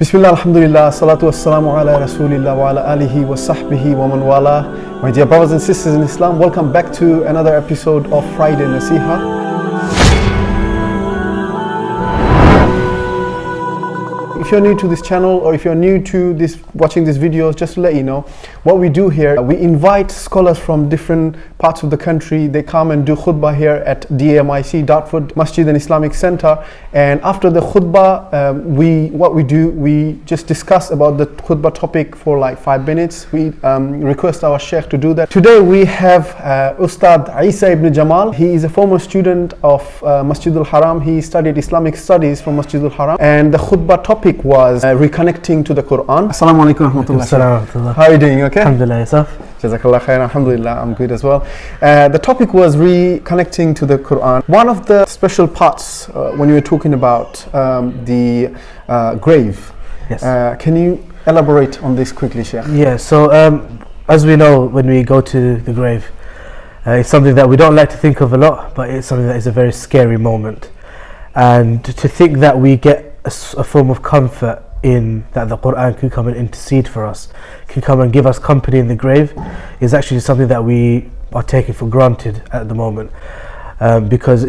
Bismillah, alhamdulillah, salatu wassalamu ala rasulillah wa ala alihi wa sahbihi wa man wala. My dear brothers and sisters in Islam, welcome back to another episode of Friday Naseeha. If you're new to this channel or if you're new to watching these videos, just to let you know, what we do here, we invite scholars from different parts of the country. They come and do khutbah here at DAMIC, Dartford Masjid and Islamic Center. And after the khutbah, we just discuss about the khutbah topic for like 5 minutes. We request our sheikh to do that. Today we have Ustad Isa ibn Jamal. He is a former student of Masjid al-Haram. He studied Islamic studies from Masjid al-Haram. And the khutbah topic was reconnecting to the Quran. Assalamu alaikum warahmatullahi. How are you doing? Okay? Alhamdulillah, yourself? Jazakallah khair. Alhamdulillah, I'm good as well. The topic was reconnecting to the Quran. One of the special parts when you were talking about the grave. Yes. Can you elaborate on this quickly, Sheikh? Yeah, so as we know, when we go to the grave, it's something that we don't like to think of a lot, but it's something that is a very scary moment. And to think that we get a form of comfort in that the Quran can come and intercede for us, can come and give us company in the grave, is actually something that we are taking for granted at the moment, because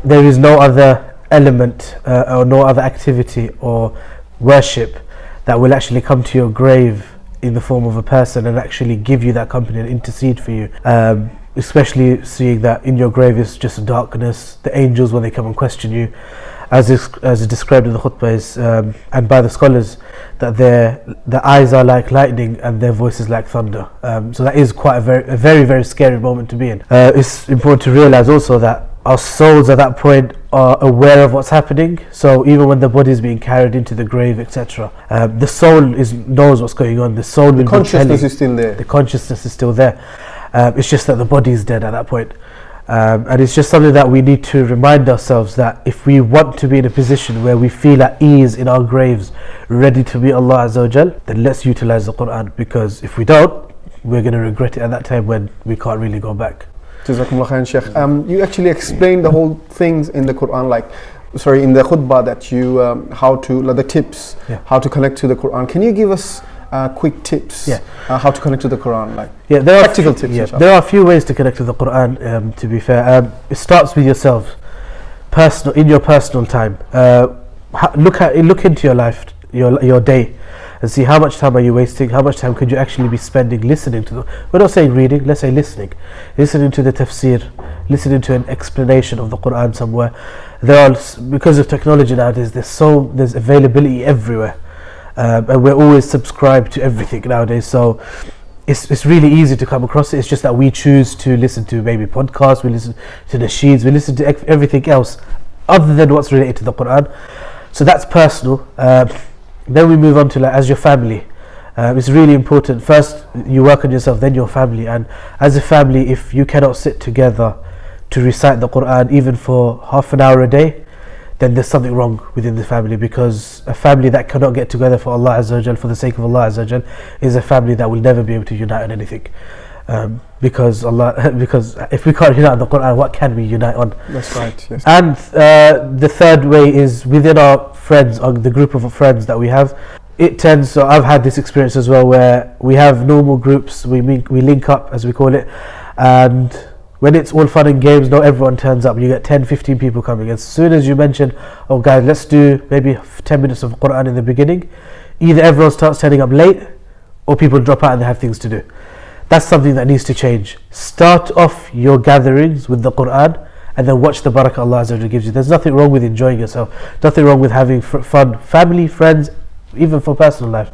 there is no other element or no other activity or worship that will actually come to your grave in the form of a person and actually give you that company and intercede for you, especially seeing that in your grave is just darkness. The angels, when they come and question you, as is described in the khutbah, and by the scholars, that their eyes are like lightning and their voices like thunder. So that is quite a very, very scary moment to be in. It's important to realize also that our souls at that point are aware of what's happening. So even when the body is being carried into the grave, etc., the soul knows what's going on. The consciousness is still there. The consciousness is still there. It's just that the body is dead at that point. And it's just something that we need to remind ourselves that if we want to be in a position where we feel at ease in our graves, ready to meet Allah Azza wa Jal, then let's utilize the Quran, because if we don't, we're going to regret it at that time when we can't really go back. Jazakumullah khairan, Sheikh. You actually explained the whole things in the Quran, in the khutbah, that you the tips, how to connect to the Quran. Can you give us quick tips how to connect to the Quran, there practical tips? Yeah, there are a few ways to connect to the Quran, to be fair. It starts with yourself, in your personal time. Look into your life, your day, and see how much time are you wasting, how much time could you actually be spending listening to we're not saying reading, let's say listening to the tafsir, listening to an explanation of the Quran somewhere. Because of technology nowadays, there's availability everywhere. And we're always subscribed to everything nowadays, so it's really easy to come across it. It's just that we choose to listen to maybe podcasts, we listen to nasheeds, we listen to everything else other than what's related to the Quran. So that's personal. Then we move on to as your family. It's really important. First you work on yourself, then your family. And as a family, if you cannot sit together to recite the Quran even for half an hour a day, then there's something wrong within the family, because a family that cannot get together for Allah Azza wa Jal, for the sake of Allah Azza wa Jal, is a family that will never be able to unite on anything. Because if we can't unite on the Quran, what can we unite on? That's right, yes. And the third way is within our friends, or the group of friends that we have. So I've had this experience as well, where we have normal groups, we link up, as we call it, and when it's all fun and games, not everyone turns up. You get 10-15 people coming. As soon as you mention, oh guys, let's do maybe 10 minutes of Quran in the beginning, either everyone starts turning up late, or people drop out and they have things to do. That's something that needs to change. Start off your gatherings with the Quran, and then watch the barakah Allah Azza wa Jalla gives you. There's nothing wrong with enjoying yourself, nothing wrong with having fun, family, friends, even for personal life.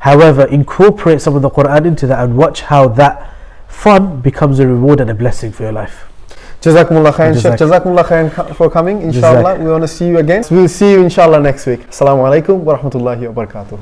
However, incorporate some of the Quran into that and watch how that fun becomes a reward and a blessing for your life. Jazakumullah khairan, Sheikh. Jazakumullah khairan for coming. Inshallah, we want to see you again. We'll see you inshallah next week. Assalamu alaikum wa rahmatullahi wa barakatuh.